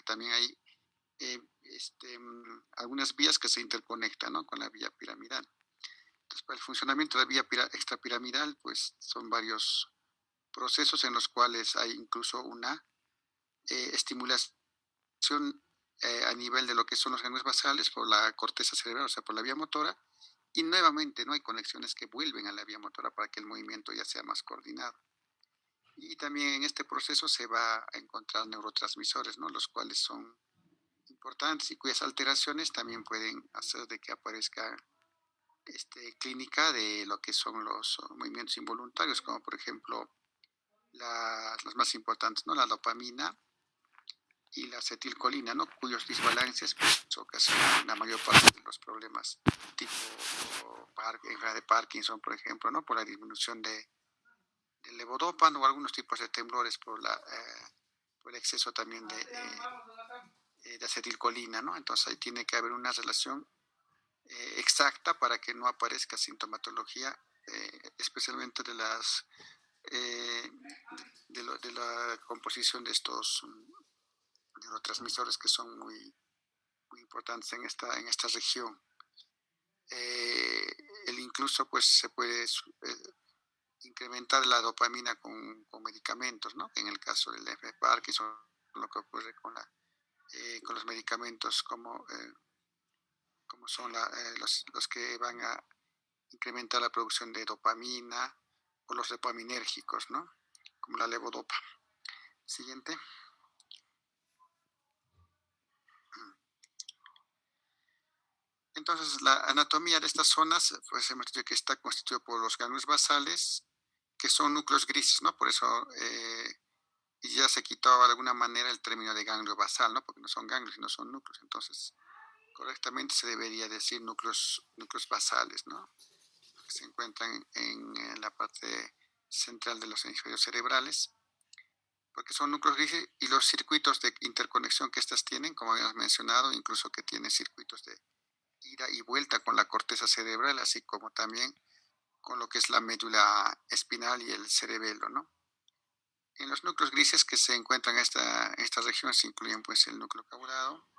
también hay algunas vías que se interconectan, ¿no?, con la vía piramidal. Entonces, para el funcionamiento de la vía extrapiramidal, pues son varios procesos en los cuales hay incluso una estimulación a nivel de lo que son los ganglios basales por la corteza cerebral, o sea, por la vía motora, y nuevamente no hay conexiones que vuelven a la vía motora para que el movimiento ya sea más coordinado. Y también en este proceso se va a encontrar neurotransmisores, ¿no?, los cuales son importantes y cuyas alteraciones también pueden hacer de que aparezca clínica de lo que son los movimientos involuntarios, como por ejemplo las más importantes, ¿no?, la dopamina y la acetilcolina, ¿no?, cuyos desbalances pues, ocasionan la mayor parte de los problemas tipo enfermedad de Parkinson, por ejemplo, ¿no?, por la disminución del levodopa, o algunos tipos de temblores por el exceso también de acetilcolina, ¿no? Entonces ahí tiene que haber una relación exacta para que no aparezca sintomatología, especialmente eh, de la composición de estos neurotransmisores que son muy importantes en esta región. El incluso pues se puede incrementar la dopamina con medicamentos, ¿no? En el caso del Parkinson, lo que ocurre con los medicamentos como son los que van a incrementar la producción de dopamina o los dopaminérgicos, ¿no?, como la levodopa. Siguiente. Entonces, la anatomía de estas zonas, pues hemos dicho que está constituida por los ganglios basales, que son núcleos grises, ¿no? Por eso ya se quitó de alguna manera el término de ganglio basal, ¿no? Porque no son ganglios, sino son núcleos. Entonces, correctamente se debería decir núcleos basales, ¿no?, que se encuentran en la parte central de los hemisferios cerebrales, porque son núcleos grises y los circuitos de interconexión que estas tienen, como habíamos mencionado, incluso que tienen circuitos de ida y vuelta con la corteza cerebral, así como también con lo que es la médula espinal y el cerebelo, ¿no? En los núcleos grises que se encuentran en esta región se incluyen pues el núcleo caudado,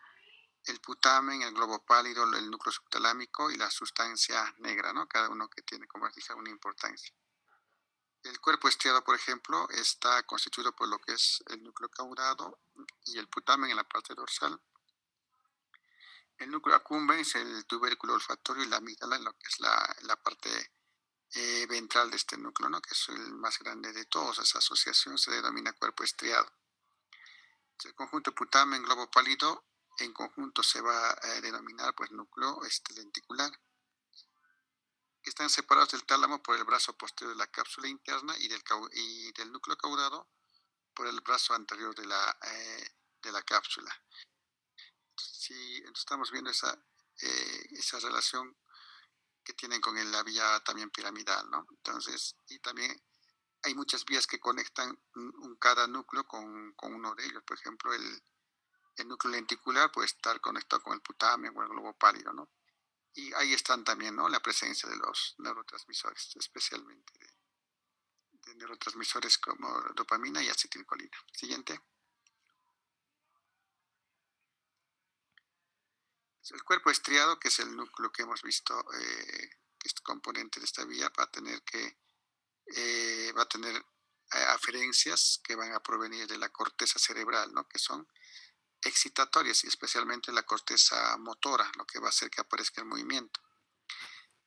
el putamen, el globo pálido, el núcleo subtalámico y la sustancia negra, ¿no? Cada uno que tiene, como dije, una importancia. El cuerpo estriado, por ejemplo, está constituido por lo que es el núcleo caudado y el putamen en la parte dorsal. El núcleo accumbens, el tubérculo olfatorio y la amígdala, en lo que es la parte ventral de este núcleo, ¿no?, que es el más grande de todos. Esa asociación se denomina cuerpo estriado. El conjunto putamen, globo pálido, en conjunto se va a denominar pues núcleo lenticular. Están separados del tálamo por el brazo posterior de la cápsula interna y del núcleo caudado por el brazo anterior de la cápsula. Si estamos viendo esa relación que tienen con la vía también piramidal, ¿no? Entonces, y también hay muchas vías que conectan cada núcleo con uno de ellos. Por ejemplo, el núcleo lenticular puede estar conectado con el putamen o el globo pálido, ¿no? Y ahí están también, ¿no?, la presencia de los neurotransmisores, especialmente de neurotransmisores como dopamina y acetilcolina. Siguiente. El cuerpo estriado, que es el núcleo que hemos visto, que es componente de esta vía, va a tener aferencias que van a provenir de la corteza cerebral, ¿no?, que son excitatorias, y especialmente la corteza motora, lo que va a hacer que aparezca el movimiento.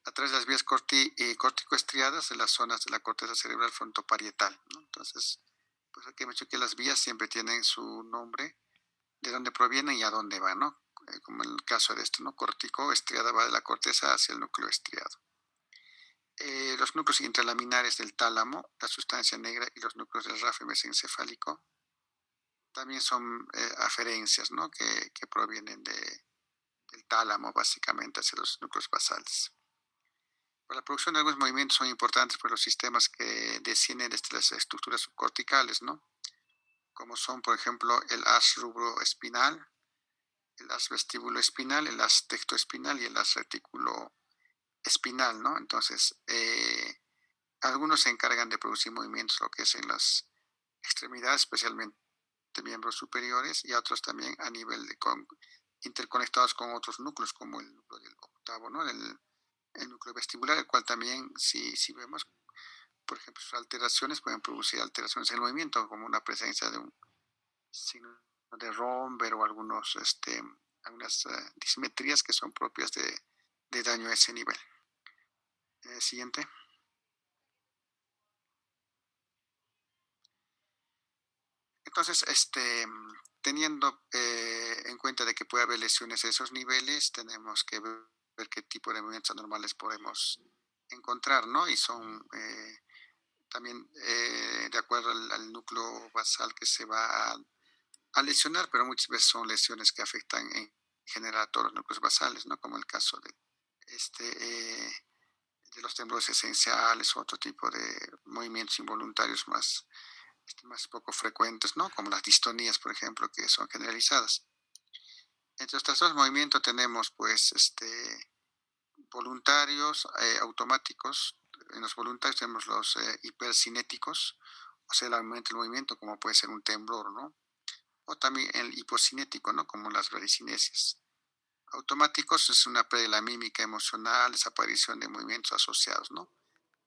A través de las vías corticoestriadas de las zonas de la corteza cerebral frontoparietal, ¿no? Entonces, pues aquí hemos dicho que las vías siempre tienen su nombre, de dónde provienen y a dónde van, ¿no? Como en el caso de esto, ¿no? Corticoestriada va de la corteza hacia el núcleo estriado. Los núcleos intralaminares del tálamo, la sustancia negra y los núcleos del rafe mesencefálico también son aferencias, ¿no?, que provienen del tálamo básicamente hacia los núcleos basales. Para la producción de algunos movimientos son importantes pues, los sistemas que descienden desde las estructuras subcorticales, ¿no?, como son, por ejemplo, el haz rubroespinal, el haz vestibuloespinal, el haz tectoespinal y el haz reticuloespinal, ¿no? Entonces, algunos se encargan de producir movimientos, lo que es en las extremidades, especialmente de miembros superiores y a otros también a nivel de interconectados con otros núcleos, como el núcleo del octavo, ¿no? El núcleo vestibular, el cual también, si vemos, por ejemplo, sus alteraciones pueden producir alteraciones en el movimiento, como una presencia de un signo de Romber o algunas dismetrías que son propias de daño a ese nivel. Siguiente. Entonces, teniendo en cuenta de que puede haber lesiones a esos niveles, tenemos que ver qué tipo de movimientos anormales podemos encontrar, ¿no? Y son también de acuerdo al núcleo basal que se va a lesionar, pero muchas veces son lesiones que afectan en general a todos los núcleos basales, ¿no? Como el caso este, eh, de los temblores esenciales o otro tipo de movimientos involuntarios más poco frecuentes, ¿no? Como las distonías, por ejemplo, que son generalizadas. Entre los trastornos de movimiento tenemos, pues, voluntarios, automáticos. En los voluntarios tenemos los hipercinéticos, o sea, el aumento del movimiento, como puede ser un temblor, ¿no? O también el hipocinético, ¿no? Como las bradicinesias. Automáticos es una pérdida de la mímica emocional, desaparición de movimientos asociados, ¿no?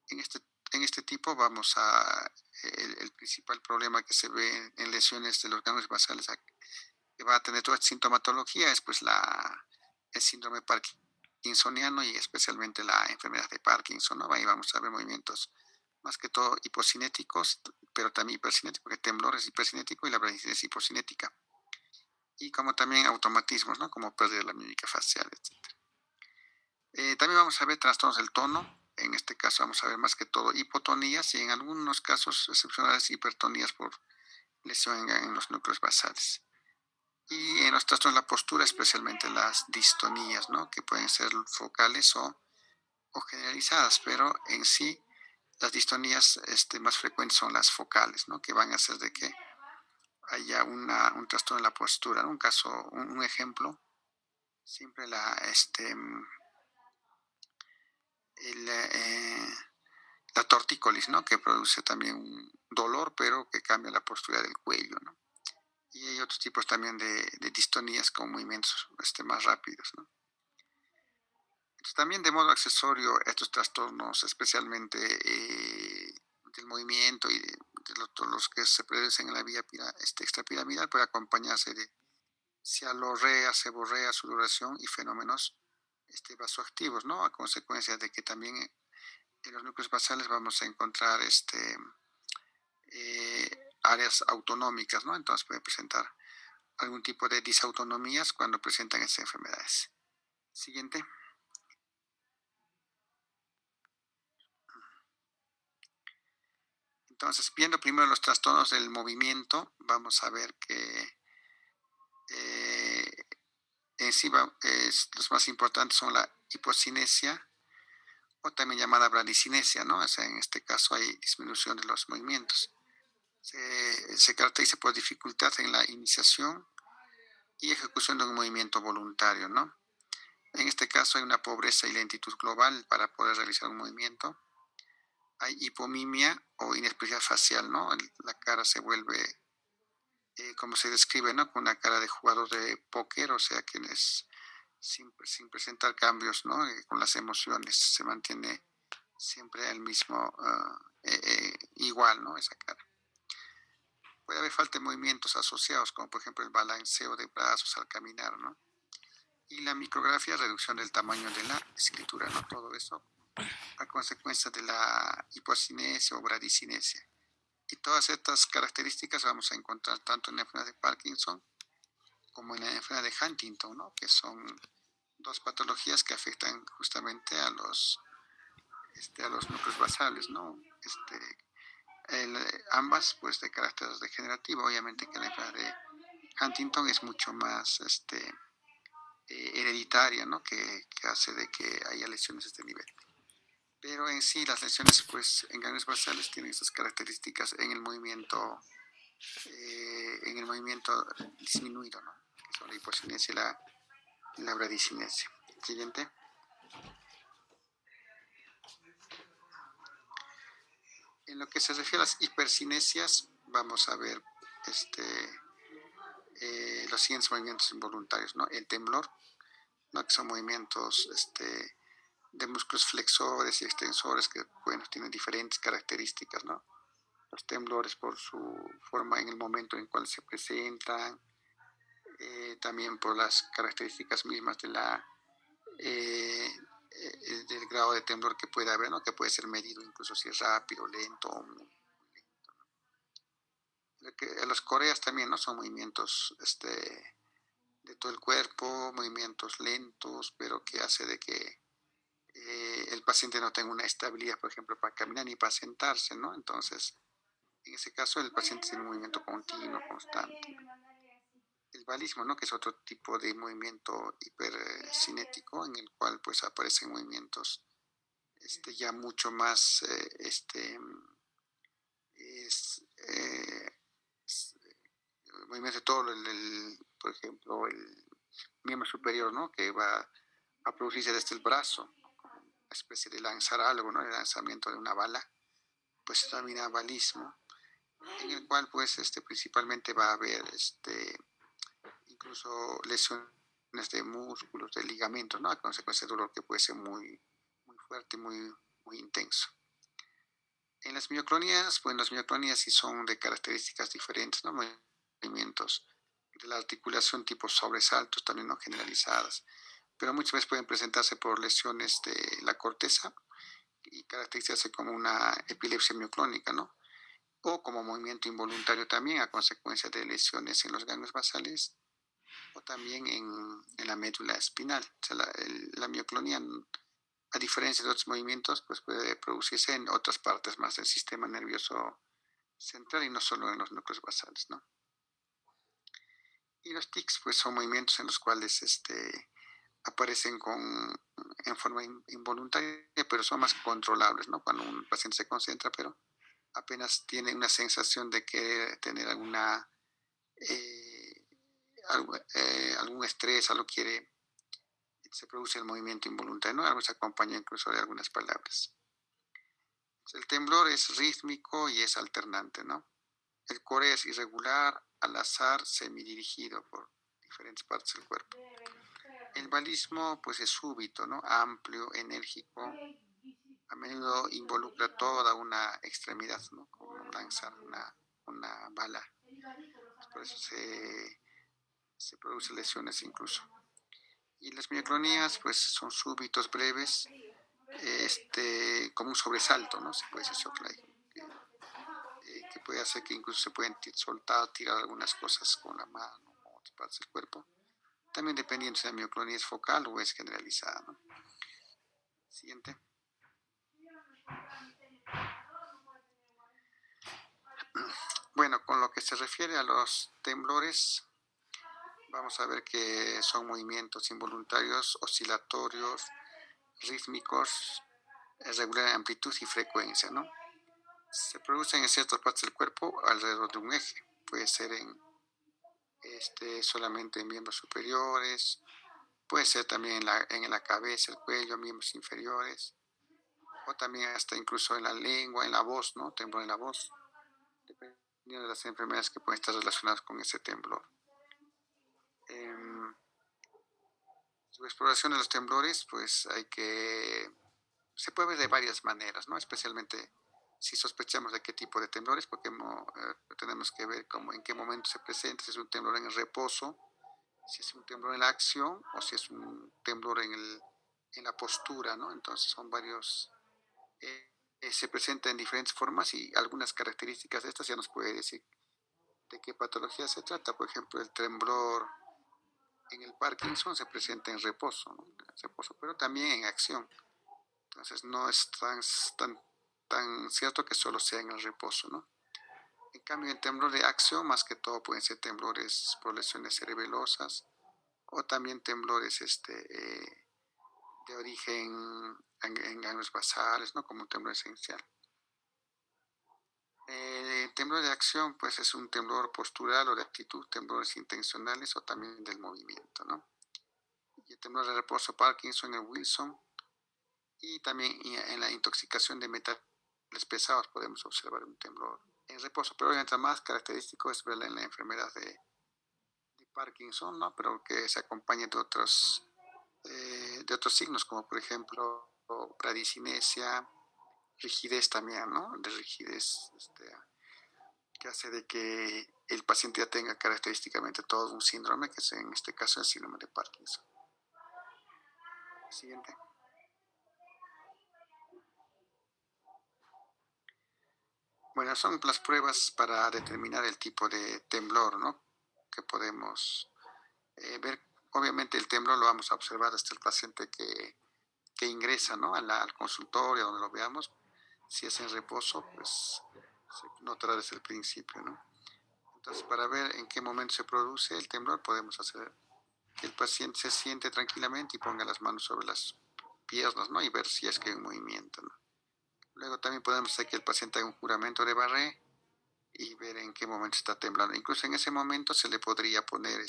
En este, en este tipo vamos a, el principal problema que se ve en lesiones de los ganglios basales que va a tener toda esta sintomatología es pues el síndrome parkinsoniano y especialmente la enfermedad de Parkinson, ¿no? Ahí vamos a ver movimientos más que todo hipocinéticos, pero también hipercinéticos, porque temblor es hipercinético y la bradicinesa es hipocinética. Y como también automatismos, ¿no? Como pérdida de la mímica facial, etc. También vamos a ver trastornos del tono. En este caso vamos a ver más que todo hipotonías y en algunos casos excepcionales hipertonías por lesión en los núcleos basales. Y en los trastornos de la postura, especialmente las distonías, ¿no? Que pueden ser focales o generalizadas, pero en sí las distonías más frecuentes son las focales, ¿no? Que van a hacer de que haya un trastorno en la postura, ¿no? Un ejemplo, siempre la tortícolis, ¿no? Que produce también un dolor, pero que cambia la postura del cuello, ¿no? Y hay otros tipos también de distonías con movimientos más rápidos, ¿no? Entonces, también de modo accesorio, estos trastornos, especialmente del movimiento y de los que se producen en la vía extrapiramidal, puede acompañarse de cialorrea, seborrea, sudoración y fenómenos vasoactivos, ¿no? A consecuencia de que también en los núcleos basales vamos a encontrar áreas autonómicas, ¿no? Entonces puede presentar algún tipo de disautonomías cuando presentan estas enfermedades. Siguiente. Entonces, viendo primero los trastornos del movimiento, vamos a ver que en sí los más importantes son la hipocinesia o también llamada bradicinesia, ¿no? O sea, en este caso hay disminución de los movimientos. Se caracteriza por dificultad en la iniciación y ejecución de un movimiento voluntario, ¿no? En este caso hay una pobreza y lentitud global para poder realizar un movimiento. Hay hipomimia o inexpresividad facial, ¿no? La cara se vuelve, como se describe, ¿no? Con una cara de jugador de póker, o sea, que es sin presentar cambios, ¿no? Con las emociones se mantiene siempre el mismo, igual, ¿no? Esa cara. Puede haber falta de movimientos asociados, como por ejemplo el balanceo de brazos al caminar, ¿no? Y la micrografía, reducción del tamaño de la escritura, ¿no? Todo eso a consecuencia de la hipocinesia o bradicinesia. Y todas estas características vamos a encontrar tanto en la enfermedad de Parkinson como en la enfermedad de Huntington, ¿no? Que son dos patologías que afectan justamente a los núcleos basales, ¿no? Ambas pues de carácter degenerativo. Obviamente que la enfermedad de Huntington es mucho más hereditaria, ¿no? Que hace de que haya lesiones de este nivel. Pero en sí las lesiones pues en ganglios basales tienen esas características en el movimiento disminuido, ¿no? Que son la hipocinesia y la bradicinesia. Siguiente. En lo que se refiere a las hipercinesias, vamos a ver los siguientes movimientos involuntarios, ¿no? El temblor, ¿no? Que son movimientos de músculos flexores y extensores que, bueno, tienen diferentes características, ¿no? Los temblores por su forma en el momento en el cual se presentan, también por las características mismas de del grado de temblor que puede haber, ¿no? Que puede ser medido incluso si es rápido, lento o muy lento, ¿no? Los coreas también, ¿no? Son movimientos de todo el cuerpo, movimientos lentos, pero que hace de que el paciente no tenga una estabilidad, por ejemplo, para caminar ni para sentarse, ¿no? Entonces, en ese caso, el paciente tiene un movimiento continuo, constante. El balismo, ¿no? Que es otro tipo de movimiento hipercinético en el cual pues aparecen movimientos ya mucho más es, movimiento de todo por ejemplo, el miembro superior, ¿no? Que va a producirse desde el brazo, como una especie de lanzar algo, ¿no? El lanzamiento de una bala, pues se denomina balismo, en el cual pues principalmente va a haber incluso lesiones de músculos, de ligamentos, ¿no? A consecuencia de dolor que puede ser muy, muy fuerte, muy intenso. En las mioclonías, pues las mioclonías sí son de características diferentes, ¿no? Movimientos de la articulación tipo sobresaltos, también no generalizadas, pero muchas veces pueden presentarse por lesiones de la corteza y caracterizarse como una epilepsia mioclónica, ¿no? O como movimiento involuntario también a consecuencia de lesiones en los ganglios basales o también en la médula espinal. O sea, la mioclonía, a diferencia de otros movimientos, pues puede producirse en otras partes más del sistema nervioso central y no solo en los núcleos basales, ¿no? Y los tics, pues son movimientos en los cuales aparecen en forma involuntaria, pero son más controlables, ¿no? Cuando un paciente se concentra, pero apenas tiene una sensación de que tener eh, algún estrés, algo quiere, se produce el movimiento involuntario, ¿no? Algo se acompaña incluso de algunas palabras. El temblor es rítmico y es alternante, ¿no? El core es irregular, al azar, semidirigido por diferentes partes del cuerpo. El balismo, pues, es súbito, ¿no? Amplio, enérgico. A menudo involucra toda una extremidad, ¿no? Como lanzar una bala. Por eso se producen lesiones incluso. Y las mioclonías, pues, son súbitos, breves, como un sobresalto, ¿no? Se puede decir que puede hacer que incluso se pueden soltar, tirar algunas cosas con la mano o otras partes del cuerpo. También dependiendo si la mioclonía es focal o es generalizada, ¿no? Siguiente. Bueno, con lo que se refiere a los temblores, vamos a ver que son movimientos involuntarios, oscilatorios, rítmicos, regular en amplitud y frecuencia, ¿no? Se producen en ciertas partes del cuerpo alrededor de un eje. Puede ser solamente en miembros superiores, puede ser también en la cabeza, el cuello, miembros inferiores, o también hasta incluso en la lengua, en la voz, ¿no? Temblor en la voz, dependiendo de las enfermedades que pueden estar relacionadas con ese temblor. Su exploración de los temblores, pues se puede ver de varias maneras, ¿no? Especialmente si sospechamos de qué tipo de temblores, porque tenemos que ver en qué momento se presenta, si es un temblor en el reposo, si es un temblor en la acción o si es un temblor en la postura, ¿no? Entonces son varios, se presenta en diferentes formas y algunas características de estas ya nos puede decir de qué patología se trata. Por ejemplo, el temblor en el Parkinson se presenta en reposo, ¿no? En reposo, pero también en acción. Entonces no es tan cierto que solo sea en el reposo, ¿no? En cambio, en temblor de acción, más que todo pueden ser temblores por lesiones cerebelosas o también temblores de origen en ganglios basales, ¿no? Como un temblor esencial. El temblor de acción, pues es un temblor postural o de actitud, temblores intencionales o también del movimiento, ¿no? Y el temblor de reposo Parkinson, el Wilson, y también en la intoxicación de metales pesados podemos observar un temblor en reposo, pero obviamente más característico es verla en la enfermedad de Parkinson, ¿no? Pero que se acompañe de otros signos, como por ejemplo bradicinesia, rigidez también, ¿no? De rigidez, que hace de que el paciente ya tenga característicamente todo un síndrome, que es, en este caso, el síndrome de Parkinson. Siguiente. Bueno, son las pruebas para determinar el tipo de temblor, ¿no? Que podemos ver. Obviamente el temblor lo vamos a observar hasta el paciente que ingresa, ¿no? Al consultorio, donde lo veamos. Si es en reposo, pues se notará desde el principio, ¿no? Entonces, para ver en qué momento se produce el temblor, podemos hacer que el paciente se siente tranquilamente y ponga las manos sobre las piernas, ¿no? Y ver si es que hay un movimiento, ¿no? Luego también podemos hacer que el paciente haga un juramento de Barré y ver en qué momento está temblando. Incluso en ese momento se le podría poner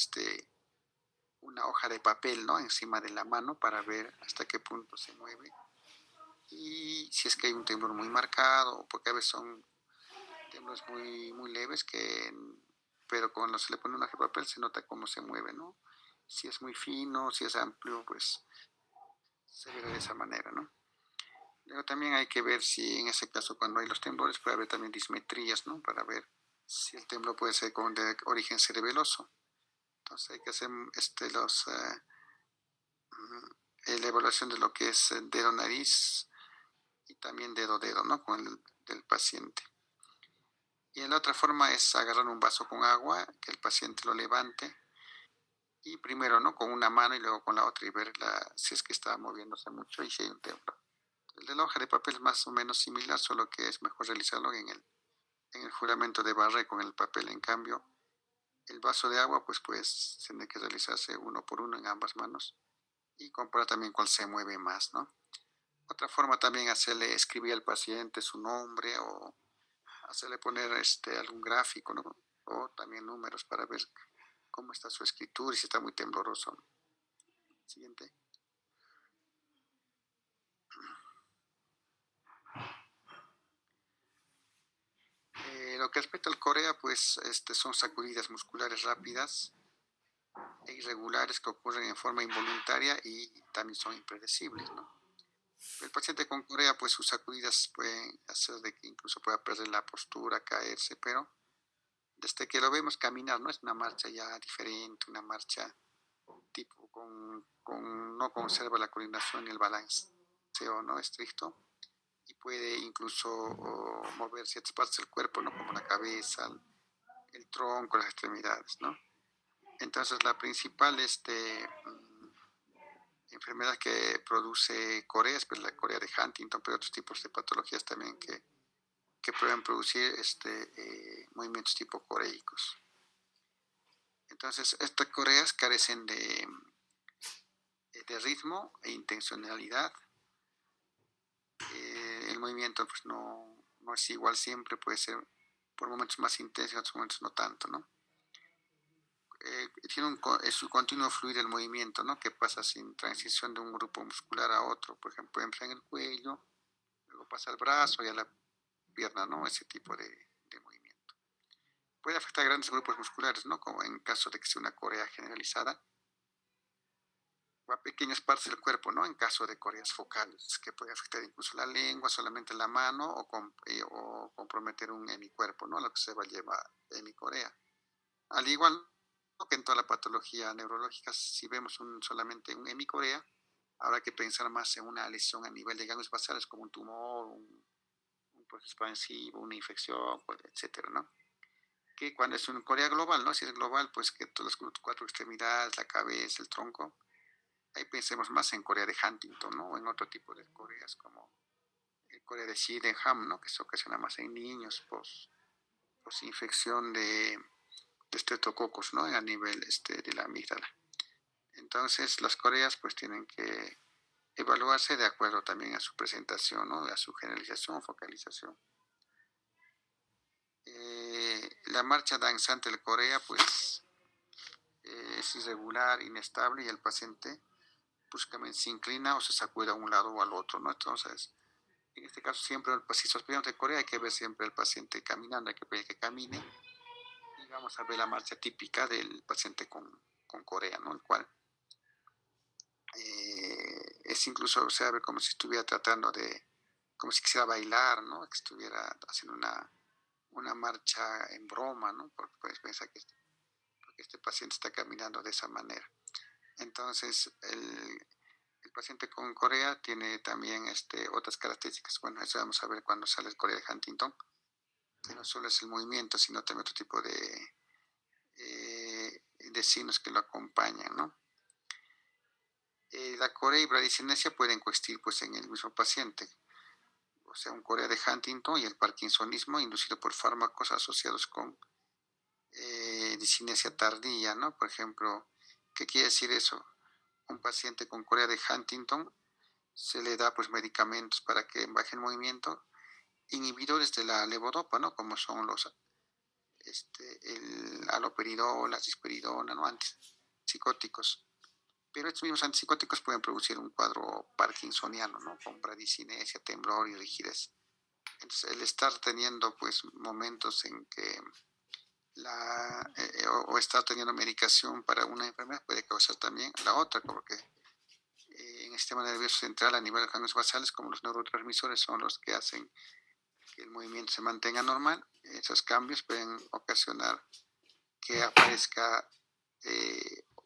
una hoja de papel, ¿no? Encima de la mano para ver hasta qué punto se mueve. Y si es que hay un temblor muy marcado, porque a veces son temblores muy leves, pero cuando se le pone una hoja de papel se nota cómo se mueve, ¿no? Si es muy fino, si es amplio, pues se ve de esa manera, ¿no? Luego también hay que ver si en ese caso, cuando hay los temblores, puede haber también dismetrías, ¿no? Para ver si el temblor puede ser de origen cerebeloso. Entonces hay que hacer la evaluación de lo que es dedo-nariz y también dedo-dedo, ¿no? Con el del paciente. Y la otra forma es agarrar un vaso con agua, que el paciente lo levante y primero, ¿no? Con una mano y luego con la otra y ver si es que está moviéndose mucho y si hay un temblor. El de la hoja de papel es más o menos similar, solo que es mejor realizarlo en el juramento de Barré con el papel. En cambio, el vaso de agua, pues tiene que realizarse uno por uno en ambas manos y comparar también cuál se mueve más, ¿no? Otra forma también hacerle escribir al paciente su nombre o hacerle poner algún gráfico, ¿no? O también números para ver cómo está su escritura y si está muy tembloroso. Siguiente. Lo que respecta al corea, pues son sacudidas musculares rápidas e irregulares que ocurren en forma involuntaria y también son impredecibles, ¿no? El paciente con corea, pues sus sacudidas pueden hacer de que incluso pueda perder la postura, caerse, pero desde que lo vemos caminar, ¿no? Es una marcha ya diferente, una marcha tipo no conserva la coordinación y el balanceo, ¿no? Estricto, y puede incluso mover ciertas partes del cuerpo, ¿no? Como la cabeza, el tronco, las extremidades, ¿no? Entonces la principal enfermedad que produce corea es pues, la corea de Huntington, pero otros tipos de patologías también que pueden producir movimientos tipo coreicos. Entonces, estas coreas carecen de ritmo e intencionalidad. El movimiento pues, no es igual siempre, puede ser por momentos más intenso, en otros momentos no tanto, ¿no? Tiene es un continuo fluir el movimiento, ¿no? Que pasa sin transición de un grupo muscular a otro. Por ejemplo, entra en el cuello, luego pasa al brazo y a la pierna, ¿no? Ese tipo de movimiento. Puede afectar a grandes grupos musculares, ¿no? Como en caso de que sea una corea generalizada, o a pequeñas partes del cuerpo, ¿no? En caso de coreas focales, que puede afectar incluso la lengua, solamente la mano, o comprometer un hemicuerpo, ¿no? Lo que se llama hemicorea. Al igual que en toda la patología neurológica, si vemos solamente un hemicorea, habrá que pensar más en una lesión a nivel de ganglios basales, como un tumor, un proceso expansivo, una infección, etcétera, ¿no? Que cuando es un corea global, ¿no? Si es global, pues que todas las cuatro extremidades, la cabeza, el tronco, ahí pensemos más en corea de Huntington, ¿no? O en otro tipo de coreas como el corea de Sydenham, ¿no? Que se ocasiona más en niños, infección de estreptococos, ¿no? A nivel de la amígdala. Entonces, las coreas pues tienen que evaluarse de acuerdo también a su presentación, ¿no? A su generalización o focalización. La marcha danzante del corea pues es irregular, inestable y el paciente bruscamente se inclina o se sacude a un lado o al otro, ¿no? Entonces, en este caso siempre, si sospechamos de corea hay que ver siempre al paciente caminando, hay que pedir que camine. vamos a ver la marcha típica del paciente con corea, ¿no? El cual es incluso, se ve como si estuviera tratando de, como si quisiera bailar, ¿no? Que estuviera haciendo una marcha en broma, ¿no? Porque puedes pensar porque este paciente está caminando de esa manera. Entonces, el paciente con corea tiene también otras características. Bueno, eso vamos a ver cuando sale el corea de Huntington, que no solo es el movimiento, sino también otro tipo de signos que lo acompañan, ¿no? La corea y bradicinesia pueden coexistir pues, en el mismo paciente, o sea, un corea de Huntington y el parkinsonismo inducido por fármacos asociados con disinesia tardía, ¿no? Por ejemplo, ¿qué quiere decir eso? Un paciente con corea de Huntington se le da pues medicamentos para que baje el movimiento, inhibidores de la levodopa, ¿no? Como son el haloperidol, la risperidona, ¿no? Antipsicóticos. Pero estos mismos antipsicóticos pueden producir un cuadro parkinsoniano, ¿no? Con bradicinesia, temblor y rigidez. Entonces, el estar teniendo pues momentos en que o estar teniendo medicación para una enfermedad puede causar también la otra, porque en el sistema nervioso central a nivel de los ganglios basales, como los neurotransmisores son los que hacen que el movimiento se mantenga normal, esos cambios pueden ocasionar que aparezca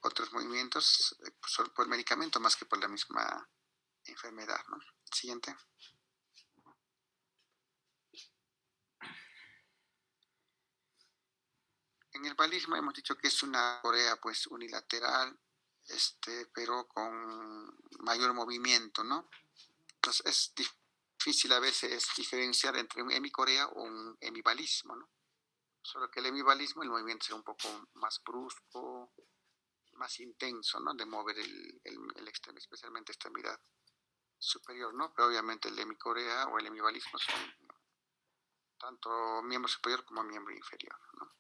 otros movimientos solo por el medicamento más que por la misma enfermedad, ¿no? Siguiente. En el balismo hemos dicho que es una corea pues unilateral, pero con mayor movimiento, ¿no? Entonces es difícil a veces diferenciar entre un hemicorea o un hemibalismo, ¿no? Solo que el hemibalismo, el movimiento es un poco más brusco, más intenso, ¿no? De mover el extremo, especialmente extremidad superior, ¿no? Pero obviamente el hemicorea o el hemibalismo son tanto miembro superior como miembro inferior, ¿no?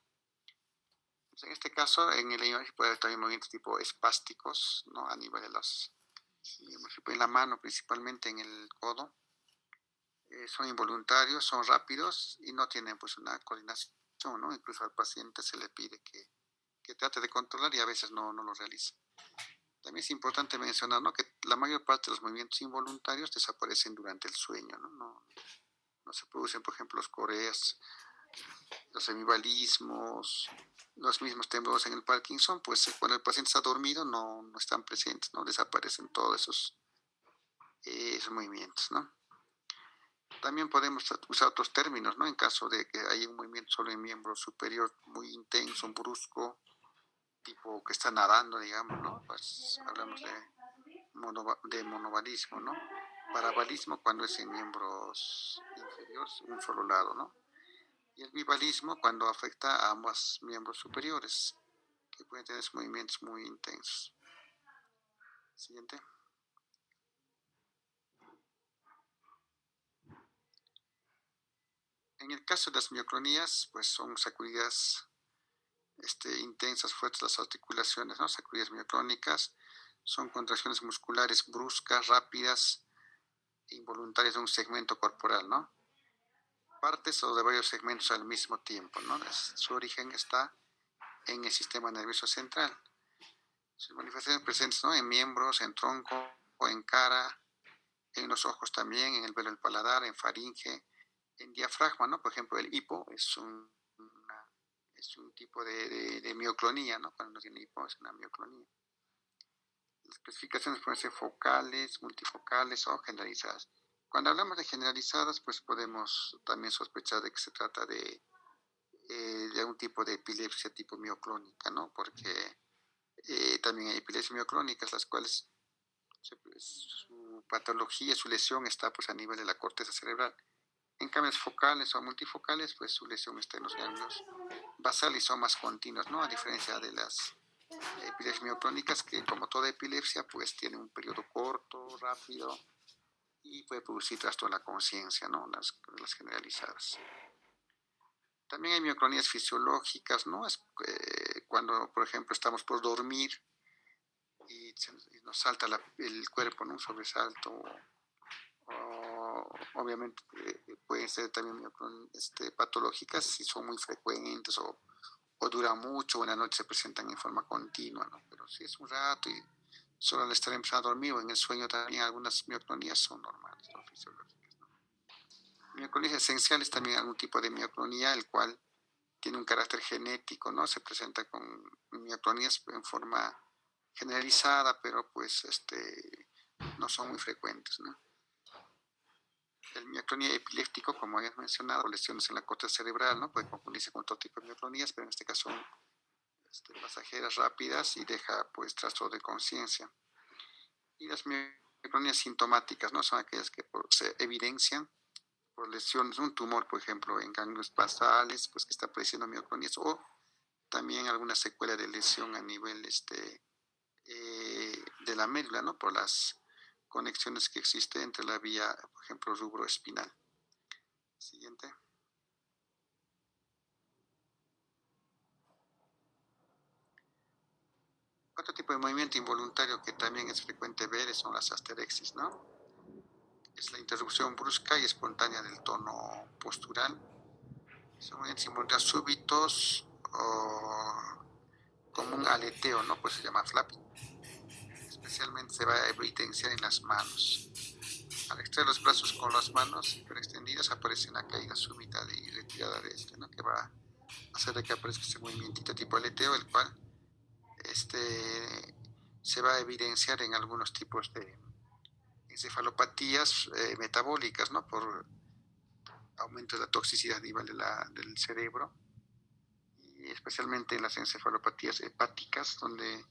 Pues en este caso, en el hemibalismo puede haber también movimientos tipo espásticos, ¿no? A nivel de los miembros, en la mano, principalmente en el codo. Son involuntarios, son rápidos y no tienen pues una coordinación, ¿no? Incluso al paciente se le pide que trate de controlar y a veces no lo realiza. También es importante mencionar, ¿no? Que la mayor parte de los movimientos involuntarios desaparecen durante el sueño, ¿no? No se producen, por ejemplo, los coreas, los hemibalismos, los mismos temblores en el Parkinson, pues cuando el paciente está dormido no están presentes, ¿no? Desaparecen todos esos movimientos, ¿no? También podemos usar otros términos, ¿no? En caso de que haya un movimiento solo en miembro superior muy intenso, brusco, tipo que está nadando, digamos, ¿no? Pues hablamos de monovalismo, ¿no? Parabalismo cuando es en miembros inferiores, un solo lado, ¿no? Y el bivalismo cuando afecta a ambos miembros superiores, que pueden tener movimientos muy intensos. Siguiente. En el caso de las mioclonías, pues son sacudidas intensas, fuertes las articulaciones, ¿no? Sacudidas mioclónicas, son contracciones musculares bruscas, rápidas, involuntarias de un segmento corporal, ¿no? Partes o de varios segmentos al mismo tiempo, ¿no? Su origen está en el sistema nervioso central. Sus manifestaciones presentes, ¿no? En miembros, en tronco, o en cara, en los ojos también, en el velo del paladar, en faringe, en diafragma, ¿no? Por ejemplo, el hipo es un tipo de mioclonía, ¿no? Cuando uno tiene hipo es una mioclonía. Las clasificaciones pueden ser focales, multifocales o generalizadas. Cuando hablamos de generalizadas, pues podemos también sospechar de que se trata de algún tipo de epilepsia tipo mioclónica, ¿no? Porque también hay epilepsias mioclónicas, las cuales su patología, su lesión está pues a nivel de la corteza cerebral. En cambio, focales o multifocales, pues su lesión está en los ganglios basales y son más continuos, ¿no? A diferencia de las epilepsias mioclónicas, que como toda epilepsia, pues tiene un periodo corto, rápido y puede producir trastorno de la conciencia, ¿no? Las generalizadas. También hay mioclonías fisiológicas, ¿no? Es cuando, por ejemplo, estamos por dormir y nos salta el cuerpo, ¿no? Un sobresalto. Obviamente pueden ser también patológicas si son muy frecuentes o o dura mucho, o en la noche se presentan en forma continua, ¿no? Pero si es un rato y solo al estar empezando a dormir o en el sueño también algunas mioclonías son normales, ¿no? Fisiológicas, ¿no? Mioclonías esenciales también algún tipo de mioclonía, el cual tiene un carácter genético, ¿no? Se presenta con mioclonías en forma generalizada, pero pues no son muy frecuentes, ¿no? El mioclonía epiléptico, como habías mencionado, lesiones en la corteza cerebral, ¿no? Puede confundirse con otro tipo de mioclonías, pero en este caso son pasajeras rápidas y deja pues trastorno de conciencia. Y las mioclonías sintomáticas, ¿no? Son aquellas que se evidencian por lesiones, un tumor, por ejemplo, en ganglios basales, pues que está produciendo mioclonías, o también alguna secuela de lesión a nivel de la médula, ¿no? Por las conexiones que existen entre la vía, por ejemplo, rubro espinal. Siguiente. Otro tipo de movimiento involuntario que también es frecuente ver son las asterexis, ¿no? Es la interrupción brusca y espontánea del tono postural. Son movimientos involuntarios súbitos o como un aleteo, ¿no? Pues se llama flapping. Especialmente se va a evidenciar en las manos. Al extraer los brazos con las manos hiperextendidas aparece una caída súbita y retirada de ¿no? Que va a hacer que aparezca este movimiento tipo aleteo, el cual se va a evidenciar en algunos tipos de encefalopatías metabólicas, ¿no? Por aumento de la toxicidad a nivel del cerebro, y especialmente en las encefalopatías hepáticas, donde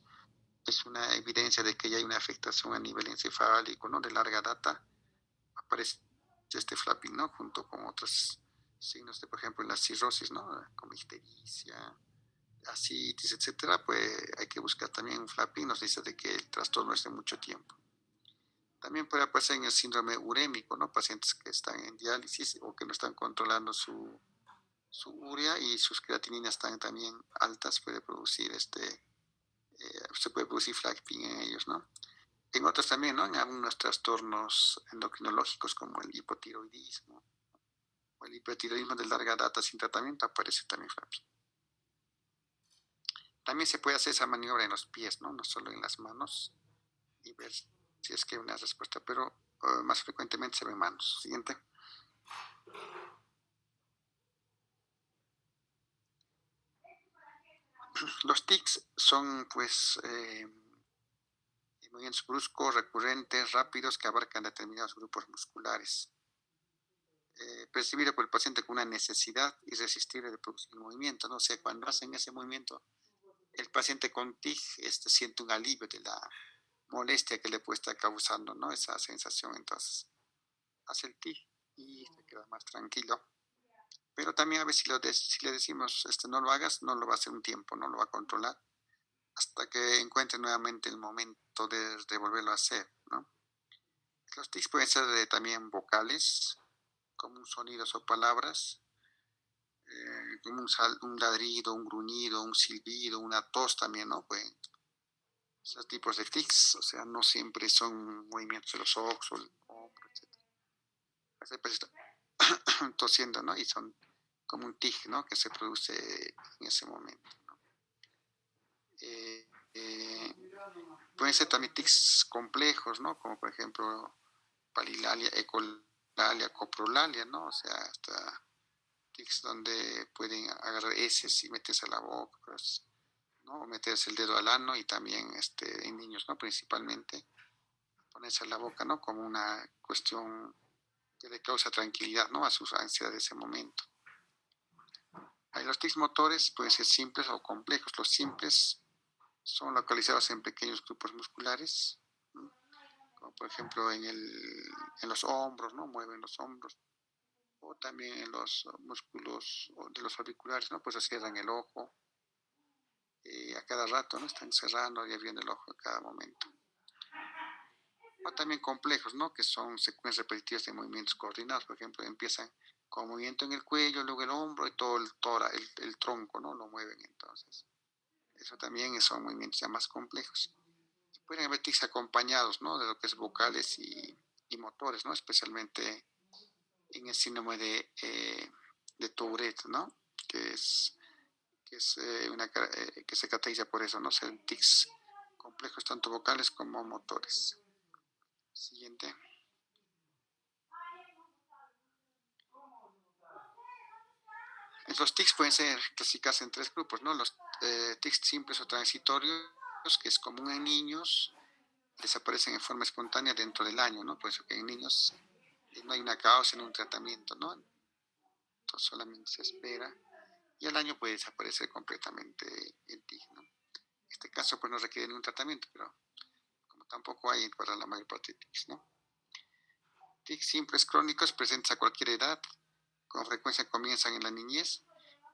es una evidencia de que ya hay una afectación a nivel encefálico, ¿no? De larga data, aparece este flapping, ¿no? Junto con otros signos de, por ejemplo, la cirrosis, ¿no? Como ictericia, ascitis, etcétera, pues hay que buscar también un flapping, nos dice de que el trastorno es de mucho tiempo. También puede aparecer en el síndrome urémico, ¿no? Pacientes que están en diálisis o que no están controlando su urea y sus creatininas están también altas, puede producir se puede producir flapping en ellos, ¿no? En otros también, ¿no? En algunos trastornos endocrinológicos como el hipotiroidismo o el hipertiroidismo de larga data sin tratamiento aparece también flapping. También se puede hacer esa maniobra en los pies, ¿no? No solo en las manos, y ver si es que hay una respuesta, pero más frecuentemente se ve en manos. Siguiente. Los tics son, pues, movimientos bruscos, recurrentes, rápidos, que abarcan determinados grupos musculares. Percibido por el paciente con una necesidad irresistible de producir el movimiento, ¿no? O sea, cuando hacen ese movimiento, el paciente con TIC siente un alivio de la molestia que le puede estar causando, ¿no? Esa sensación, entonces hace el TIC y se queda más tranquilo. Pero también a veces si le decimos, no lo hagas, no lo va a hacer un tiempo, no lo va a controlar, hasta que encuentre nuevamente el momento de volverlo a hacer, ¿no? Los tics pueden ser también vocales, como sonidos o palabras, como un ladrido, un gruñido, un silbido, una tos también, ¿no? Pues, esos tipos de tics, o sea, no siempre son movimientos de los ojos o el hombro, etc. Pues está tosiendo, ¿no? Y son como un tic, ¿no? Que se produce en ese momento, ¿no? Eh, eh, Pueden ser también tics complejos, ¿no? Como por ejemplo palilalia, ecolalia, coprolalia, ¿no? O sea, hasta tics donde pueden agarrar heces y meterse a la boca, pues, ¿no? O meterse el dedo al ano y también en niños, ¿no? Principalmente ponerse a la boca, ¿no? Como una cuestión que le causa tranquilidad, ¿no? A sus ansias de ese momento. Los tics motores pueden ser simples o complejos. Los simples son localizados en pequeños grupos musculares, ¿no? Como por ejemplo en los hombros, ¿no? Mueven los hombros, o también en los músculos de los auriculares, ¿no? Pues se cierran el ojo a cada rato, ¿no? Están cerrando y abriendo el ojo a cada momento. O también complejos, ¿no? Que son secuencias repetitivas de movimientos coordinados. Por ejemplo, empiezan con movimiento en el cuello, luego el hombro y todo el tronco, ¿no? Lo mueven entonces. Eso también son movimientos ya más complejos. Pueden haber tics acompañados, ¿no? De lo que es vocales y motores, ¿no? Especialmente en el síndrome de Tourette, ¿no? Que es que es que se caracteriza por eso, ¿no? Ser tics complejos tanto vocales como motores. Siguiente. Los tics pueden ser clasificados en tres grupos, ¿no? Los tics simples o transitorios, que es común en niños, desaparecen en forma espontánea dentro del año, ¿no? Por eso que en niños no hay una causa en un tratamiento, ¿no? Entonces solamente se espera y al año puede desaparecer completamente el tic, ¿no? En este caso pues no requiere ningún tratamiento, pero como tampoco hay para la mayor parte de tics, ¿no? Tics simples crónicos presentes a cualquier edad, con frecuencia comienzan en la niñez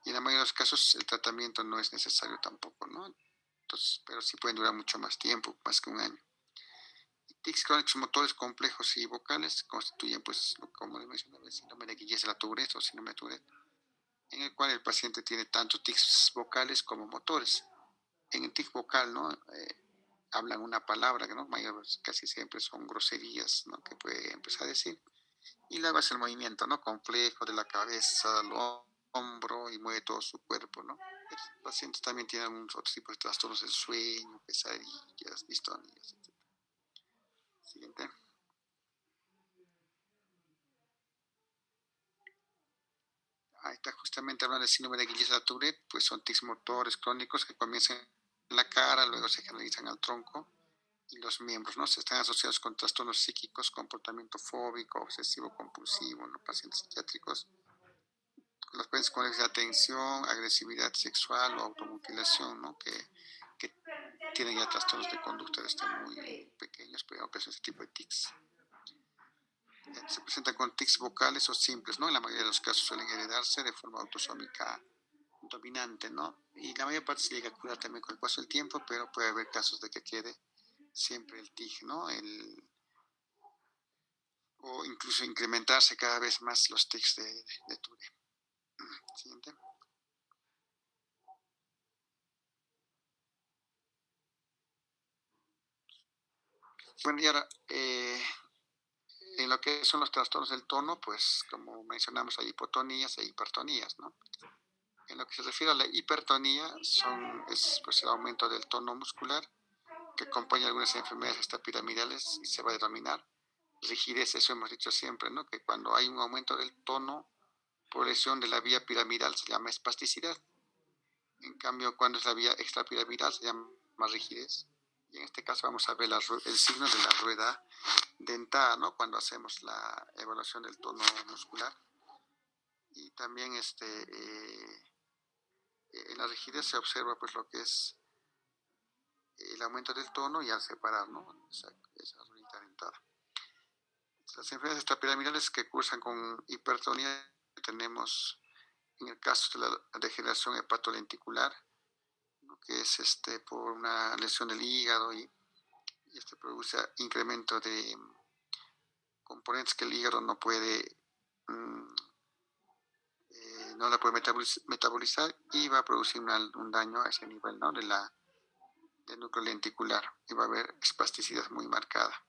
y en la mayoría de los casos el tratamiento no es necesario tampoco, ¿no? Entonces, pero sí pueden durar mucho más tiempo, más que un año. Tics crónicos motores complejos y vocales constituyen, pues, como les mencionaba, el síndrome de Guillain-Barré o síndrome de Tourette, en el cual el paciente tiene tanto tics vocales como motores. En el tic vocal, ¿no? Hablan una palabra, ¿no? Casi siempre son groserías, ¿no? Que puede empezar a decir. Y luego hace el movimiento, ¿no? Complejo de la cabeza al hombro y mueve todo su cuerpo, ¿no? Los pacientes también tienen otros tipos de trastornos del sueño, pesadillas, distonías, etc. Siguiente. Ahí está justamente hablando del síndrome de Guillain-Barré, pues son tics motores crónicos que comienzan en la cara, luego se generalizan al tronco y los miembros, ¿no? Se están asociados con trastornos psíquicos, comportamiento fóbico, obsesivo compulsivo, ¿no? Pacientes psiquiátricos, los pacientes con déficit de atención, agresividad sexual o automutilación, ¿no? Que tienen ya trastornos de conducta desde muy pequeños, pero que es ese tipo de tics. Se presentan con tics vocales o simples, ¿no? En la mayoría de los casos suelen heredarse de forma autosómica dominante, ¿no? Y la mayor parte se llega a curar también con el paso del tiempo, pero puede haber casos de que quede siempre el tic, ¿no? O incluso incrementarse cada vez más los tics de Tourette. Siguiente. Bueno, y ahora, en lo que son los trastornos del tono, pues como mencionamos, hay hipotonías e hipertonías, ¿no? En lo que se refiere a la hipertonía, es pues, el aumento del tono muscular que acompaña algunas enfermedades hasta piramidales y se va a denominar rigidez. Eso hemos dicho siempre, ¿no? Que cuando hay un aumento del tono por lesión de la vía piramidal se llama espasticidad. En cambio, cuando es la vía extrapiramidal se llama rigidez. Y en este caso vamos a ver el signo de la rueda dentada, ¿no? Cuando hacemos la evaluación del tono muscular. Y también en la rigidez se observa pues lo que es el aumento del tono y al separar, ¿no? Esa ruedita dentada. Las enfermedades extrapiramidales que cursan con hipertonía tenemos en el caso de la degeneración hepatolenticular, ¿no? Que es por una lesión del hígado y produce incremento de componentes que el hígado no puede no la puede metabolizar y va a producir un daño a ese nivel, ¿no? del núcleo lenticular y va a haber espasticidad muy marcada.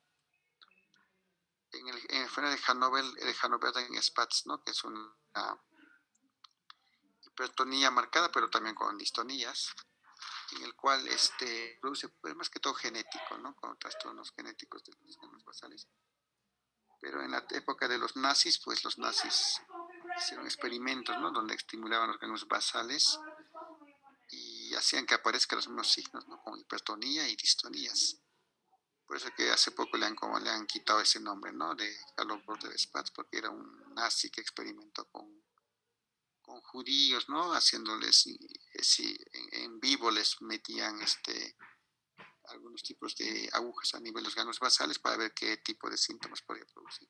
En el enfermedad de Hanover-Spatz, ¿no? Que es una hipertonía marcada, pero también con distonías, en el cual produce pues, más que todo genético, ¿no? Con trastornos genéticos de los ganglios basales. Pero en la época de los nazis, pues los nazis hicieron experimentos, ¿no? Donde estimulaban los ganglios basales y hacían que aparezcan los mismos signos, ¿no? Como hipertonía y distonías. Por eso que hace poco le han quitado ese nombre, ¿no? De Hanover-Spatz, porque era un nazi que experimentó con judíos, ¿no? Haciéndoles, en vivo les metían algunos tipos de agujas a nivel de los ganglios basales para ver qué tipo de síntomas podía producir.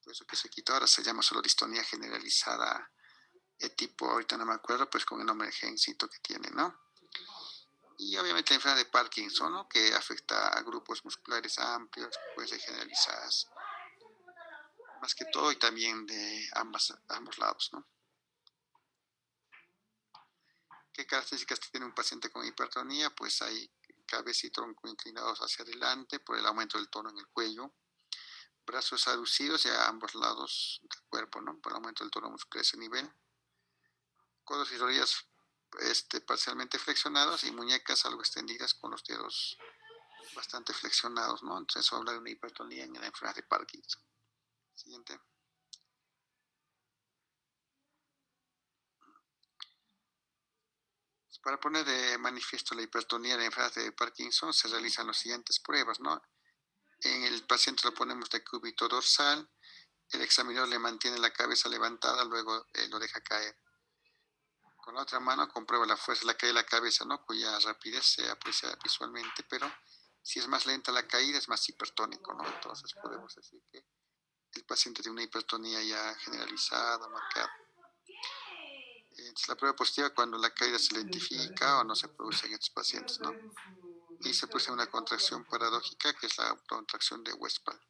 Por eso que se quitó, ahora se llama solo distonía generalizada, tipo, ahorita no me acuerdo, pues con el nombre de gencito que tiene, ¿no? Y obviamente la enfermedad de Parkinson, ¿no? Que afecta a grupos musculares amplios, puede ser generalizadas, más que todo, y también de ambos lados, ¿no? ¿Qué características tiene un paciente con hipertonía? Pues hay cabeza y tronco inclinados hacia adelante por el aumento del tono en el cuello, brazos aducidos a ambos lados del cuerpo, ¿no? Por el aumento del tono muscular a ese nivel, codos y rodillas parcialmente flexionados y muñecas algo extendidas con los dedos bastante flexionados, ¿no? Entonces eso habla de una hipertonía en la enfermedad de Parkinson. Siguiente. Para poner de manifiesto la hipertonía de la enfermedad de Parkinson se realizan las siguientes pruebas, ¿no? En el paciente lo ponemos de cúbito dorsal, el examinador le mantiene la cabeza levantada, luego lo deja caer. Con la otra mano comprueba la fuerza de la caída de la cabeza, ¿no? Cuya rapidez se aprecia visualmente, pero si es más lenta la caída es más hipertónico, ¿no? Entonces podemos decir que el paciente tiene una hipertonía ya generalizada, marcada. La prueba positiva cuando la caída se identifica o no se produce en estos pacientes, ¿no? Y se produce una contracción paradójica que es la contracción de Westphal.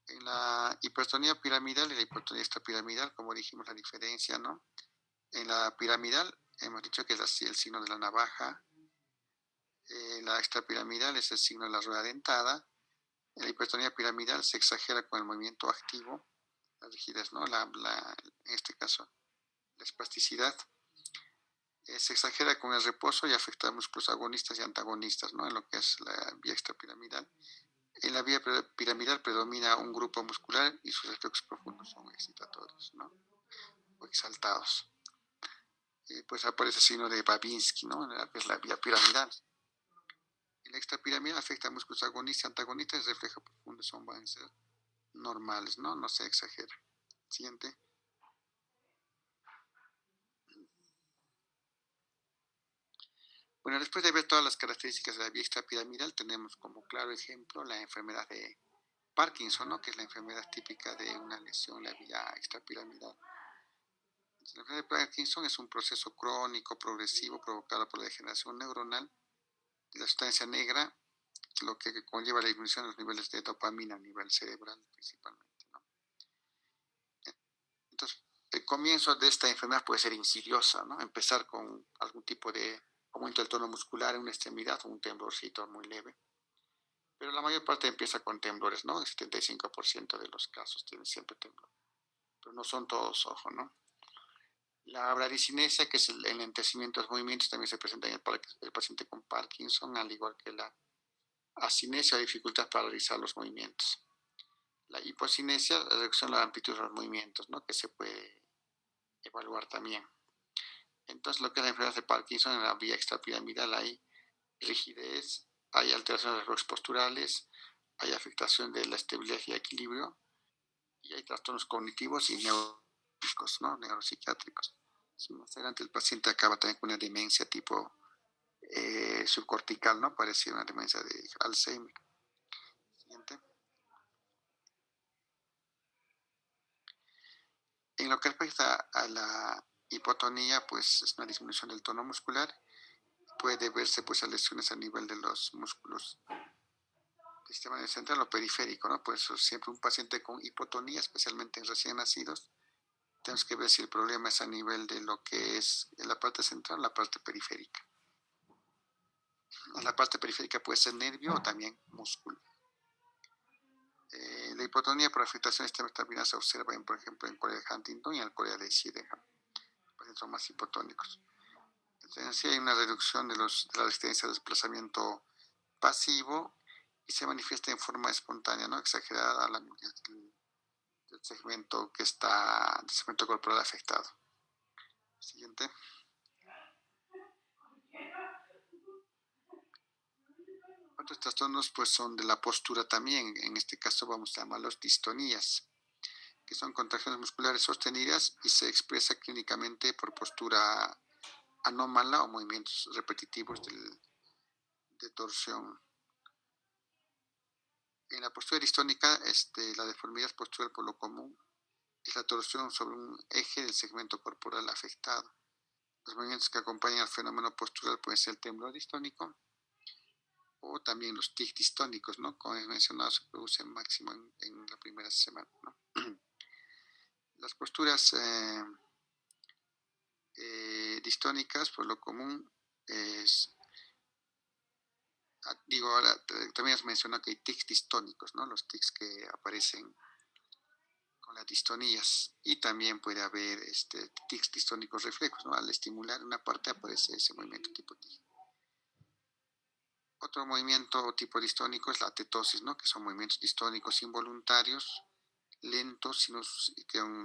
En la hipertonía piramidal y la hipertonía extrapiramidal, como dijimos la diferencia, ¿no? En la piramidal hemos dicho que es así el signo de la navaja, la extrapiramidal es el signo de la rueda dentada, en la hipertonía piramidal se exagera con el movimiento activo, la rigidez, ¿no? En este caso, la espasticidad. Se exagera con el reposo y afecta a músculos agonistas y antagonistas, ¿no? En lo que es la vía extrapiramidal. En la vía piramidal predomina un grupo muscular y sus reflejos profundos son excitatorios, ¿no? O exaltados. Pues aparece el signo de Babinski, ¿no? Que es la vía piramidal. En la extrapiramidal afecta a músculos agonistas y antagonistas, el reflejo profundo van a ser normales, ¿no? No se exagera. Siguiente. Bueno, después de ver todas las características de la vía extrapiramidal, tenemos como claro ejemplo la enfermedad de Parkinson, ¿no? Que es la enfermedad típica de una lesión en la vía extrapiramidal. La enfermedad de Parkinson es un proceso crónico, progresivo, provocado por la degeneración neuronal de la sustancia negra, lo que conlleva la disminución de los niveles de dopamina a nivel cerebral principalmente, ¿no? Entonces, el comienzo de esta enfermedad puede ser insidiosa, ¿no? Empezar con algún tipo de aumento del tono muscular en una extremidad o un temblorcito muy leve. Pero la mayor parte empieza con temblores, ¿no? El 75% de los casos tienen siempre temblor. Pero no son todos, ojo, ¿no? La bradicinesia, que es el enlentecimiento de los movimientos, también se presenta en el paciente con Parkinson, al igual que la asinesia o dificultad para realizar los movimientos. La hipocinesia, la reducción de la amplitud de los movimientos, ¿no? Que se puede evaluar también. Entonces, lo que es la enfermedad de Parkinson, en la vía extrapiramidal hay rigidez, hay alteraciones de reflejos posturales, hay afectación de la estabilidad y equilibrio, y hay trastornos cognitivos y neurológicos, ¿no? Neuropsiquiátricos. Más adelante el paciente acaba también con una demencia tipo subcortical, ¿no? Parecida a una demencia de Alzheimer. Siguiente. En lo que respecta a la hipotonía, pues es una disminución del tono muscular. Puede deberse pues a lesiones a nivel de los músculos del sistema nervioso central o periférico, ¿no? Por eso siempre un paciente con hipotonía, especialmente en recién nacidos, tenemos que ver si el problema es a nivel de lo que es en la parte central o la parte periférica. En la parte periférica puede ser nervio o también músculo. La hipotonía por afectación externa se observa, por ejemplo, en Corea de Huntington y en Corea de Sydenham. Los pacientes son más hipotónicos. Entonces, sí hay una reducción de la resistencia al desplazamiento pasivo y se manifiesta en forma espontánea, ¿no? Exagerada a la medida del segmento del segmento corporal afectado. Siguiente. Otros trastornos pues son de la postura también. En este caso vamos a llamarlos distonías, que son contracciones musculares sostenidas y se expresa clínicamente por postura anómala o movimientos repetitivos de torsión. En la postura distónica, la deformidad postural por lo común es la torsión sobre un eje del segmento corporal afectado. Los movimientos que acompañan al fenómeno postural pueden ser el temblor distónico o también los tics distónicos, ¿no? Como he mencionado, se producen máximo en la primera semana, ¿no? Las posturas distónicas, por lo común, ahora también has mencionado que hay tics distónicos, ¿no? Los tics que aparecen con las distonías. Y también puede haber tics distónicos reflejos, ¿no? Al estimular una parte aparece ese movimiento tipo tic. Otro movimiento tipo distónico es la tetosis, ¿no? Que son movimientos distónicos involuntarios, lentos,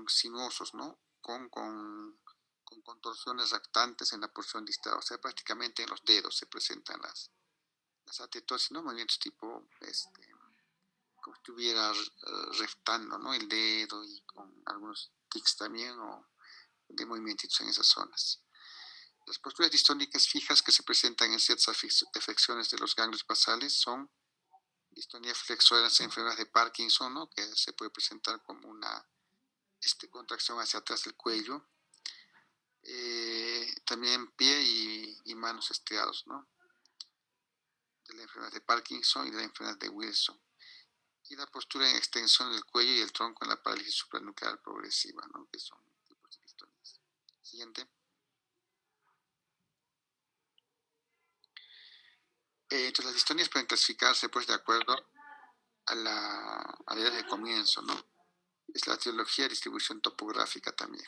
sinuosos, ¿no? Con contorsiones actantes en la porción distal. O sea, prácticamente en los dedos se presentan las atetosis, ¿no? Movimientos tipo, como si estuviera reptando, ¿no? El dedo y con algunos tics también o de movimientos en esas zonas. Las posturas distónicas fijas que se presentan en ciertas afecciones de los ganglios basales son distonía flexural en enfermedades de Parkinson, ¿no? Que se puede presentar como una contracción hacia atrás del cuello. También pie y manos estriados, ¿no? De la enfermedad de Parkinson y de la enfermedad de Wilson. Y la postura en extensión del cuello y el tronco en la parálisis supranuclear progresiva, ¿no? Que son tipos de distonías. Siguiente. Entonces las distonías pueden clasificarse pues de acuerdo a la edad de comienzo, ¿no? Es la etiología y distribución topográfica también.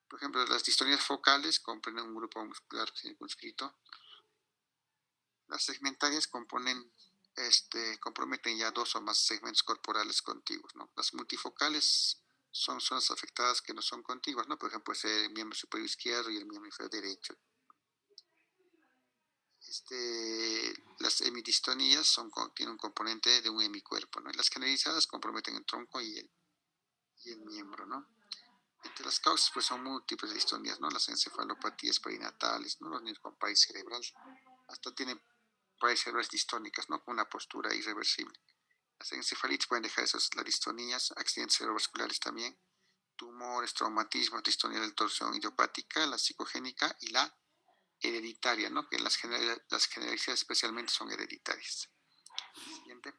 Por ejemplo, las distonías focales comprenden un grupo muscular circunscrito. Las segmentarias comprometen ya dos o más segmentos corporales contiguos, ¿no? Las multifocales son zonas afectadas que no son contiguas, ¿no? Por ejemplo, puede ser el miembro superior izquierdo y el miembro inferior derecho. Las hemidistonías tienen un componente de un hemicuerpo, ¿no? Y las generalizadas comprometen el tronco y el miembro, ¿no? Entre las causas pues son múltiples distonías, ¿no? Las encefalopatías perinatales, ¿no? Los niños con parálisis cerebral hasta tienen parálisis cerebrales distónicas, ¿no? Con una postura irreversible. Las encefalitis pueden dejar las distonías, accidentes cerebrovasculares también, tumores, traumatismos, distonía del torsión idiopática, la psicogénica y la hereditaria, ¿no? Que las generalizadas especialmente son hereditarias. Siguiente.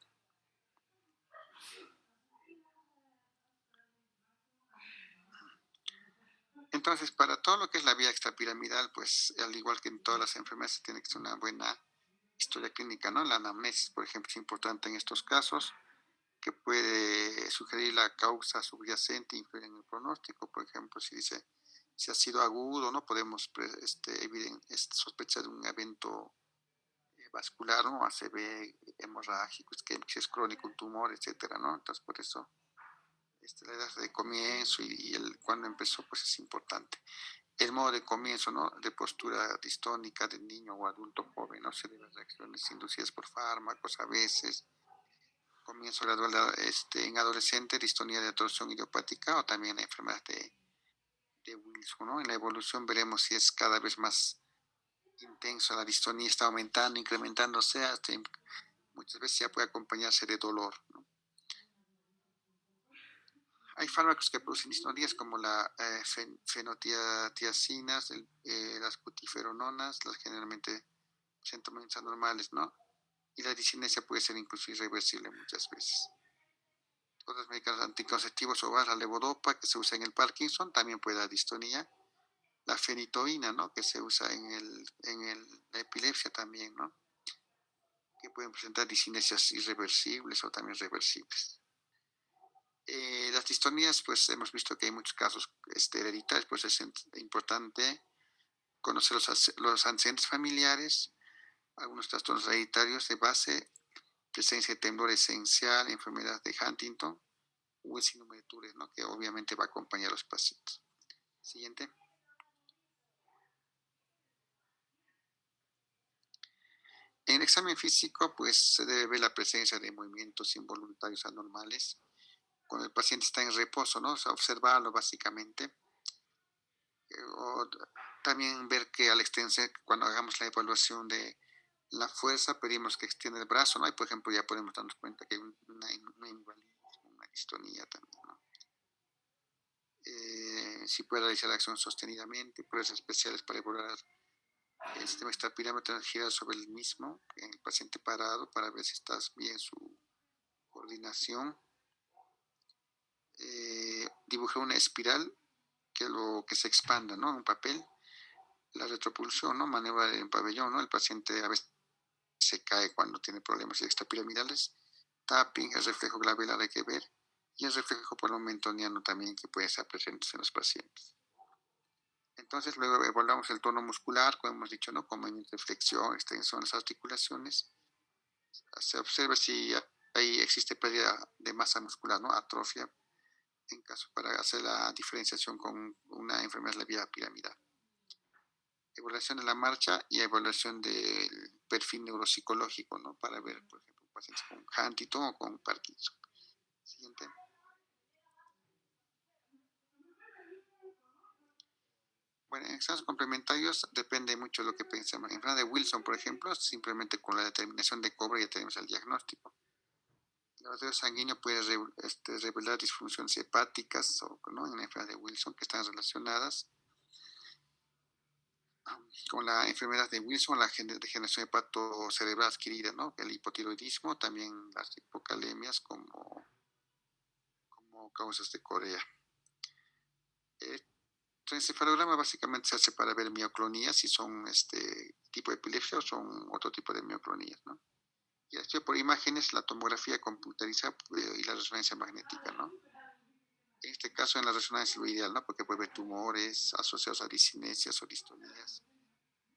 Entonces, para todo lo que es la vía extrapiramidal, pues al igual que en todas las enfermedades, tiene que ser una buena historia clínica, ¿no? La anamnesis, por ejemplo, es importante en estos casos, que puede sugerir la causa subyacente e influir en el pronóstico. Por ejemplo, si dice si ha sido agudo, no podemos sospechar de un evento vascular, ¿no? ACV, hemorrágico, si es crónico, un tumor, etcétera, ¿no? Entonces, por eso la edad de comienzo y cuando empezó, pues es importante. El modo de comienzo, ¿no? De postura distónica del niño o adulto joven, ¿no? Se debe a reacciones inducidas por fármacos a veces. Comienzo gradual en adolescente, distonía de torsión idiopática o también la enfermedad de Wilson, ¿no? En la evolución veremos si es cada vez más intenso, la distonía está aumentando, incrementándose, muchas veces ya puede acompañarse de dolor, ¿no? Hay fármacos que producen distonías como la fenotiacinas, las putiferononas, las generalmente síntomas anormales, ¿no? Y la discinesia puede ser incluso irreversible muchas veces. Otros medicamentos anticonceptivos o la levodopa que se usa en el Parkinson también puede dar distonía. La fenitoína, ¿no? Que se usa en la epilepsia también, ¿no? Que pueden presentar discinesias irreversibles o también reversibles. Las distonías, pues hemos visto que hay muchos casos hereditarios, pues es importante conocer los antecedentes familiares, algunos trastornos hereditarios de base, presencia de temblor esencial, enfermedad de Huntington o el síndrome de Tourette, ¿no? Que obviamente va a acompañar a los pacientes. Siguiente. En el examen físico, pues se debe ver la presencia de movimientos involuntarios anormales cuando el paciente está en reposo, ¿no? O sea, observarlo básicamente. O también ver que al extender, cuando hagamos la evaluación de la fuerza, pedimos que extienda el brazo, ¿no? Y por ejemplo, ya podemos darnos cuenta que hay una invalidez, una distonía también, ¿no? Si puede realizar acción sostenidamente, pruebas especiales para evaluar el sistema extrapiramidal girar sobre el mismo, en el paciente parado, para ver si está bien su coordinación. Dibujar una espiral que se expanda, ¿no? En un papel. La retropulsión, ¿no? Maniobra en pabellón, ¿no? El paciente a veces se cae cuando tiene problemas extrapiramidales. Tapping, el reflejo glabelar hay que ver. y el reflejo polimintoniano también que puede estar presente en los pacientes. Entonces luego evaluamos el tono muscular, como hemos dicho, ¿no? Con movimiento de flexión, extensión de las articulaciones. Se observa si ahí existe pérdida de masa muscular, ¿no? Atrofia, en caso para hacer la diferenciación con una enfermedad de la vía piramidal. Evaluación de la marcha y evaluación del perfil neuropsicológico, ¿no? Para ver, por ejemplo, pacientes con Huntington o con Parkinson. Siguiente. Bueno, en exámenes complementarios depende mucho de lo que pensemos. En enfermedad de Wilson, por ejemplo, simplemente con la determinación de cobre ya tenemos el diagnóstico. El laboratorio sanguíneo puede revelar disfunciones hepáticas o, ¿no? en la enfermedad de Wilson que están relacionadas con la enfermedad de Wilson, la degeneración hepatocerebral adquirida, ¿no? El hipotiroidismo, también las hipocalemias como causas de Corea. El encefalograma básicamente se hace para ver mioclonías, si son tipo de epilepsia o son otro tipo de mioclonías, ¿no? Y esto por imágenes, la tomografía computerizada y la resonancia magnética, ¿no? En este caso, en la resonancia es lo ideal, ¿no? Porque puede haber tumores asociados a discinesias o distonías.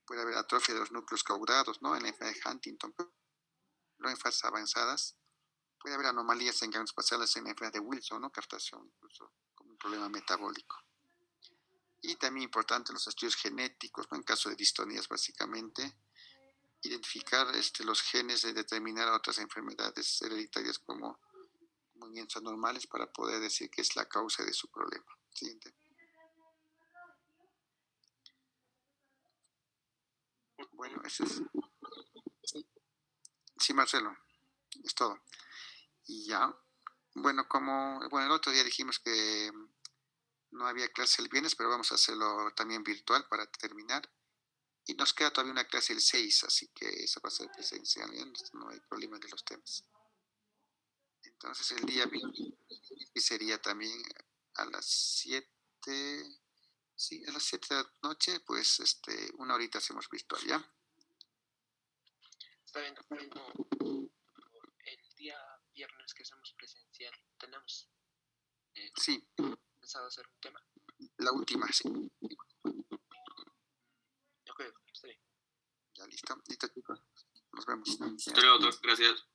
Puede haber atrofia de los núcleos caudados, ¿no? En la enfermedad de Huntington, pero en fases avanzadas. Puede haber anomalías en ganglios basales en la enfermedad de Wilson, ¿no? Captación, incluso como un problema metabólico. Y también importante los estudios genéticos, ¿no? En caso de distonías, básicamente, identificar los genes de determinar otras enfermedades hereditarias como movimientos anormales para poder decir que es la causa de su problema. Siguiente. Bueno, eso es. Sí, Marcelo, es todo. Y ya. Bueno, el otro día dijimos que no había clase el viernes, pero vamos a hacerlo también virtual para terminar. Y nos queda todavía una clase el 6, así que eso va a ser presencial, ¿ya? No hay problema de los temas. Entonces el día viernes sería también a las 7, sí, a las 7 de la noche, pues una horita hacemos virtual, ¿ya? Está bien, el día viernes que hacemos presencial, tenemos sí. pensado hacer un tema. La última, sí. Ok, está bien. Ya listo. Listo, chicos. Nos vemos. Hasta luego, doctor. Gracias.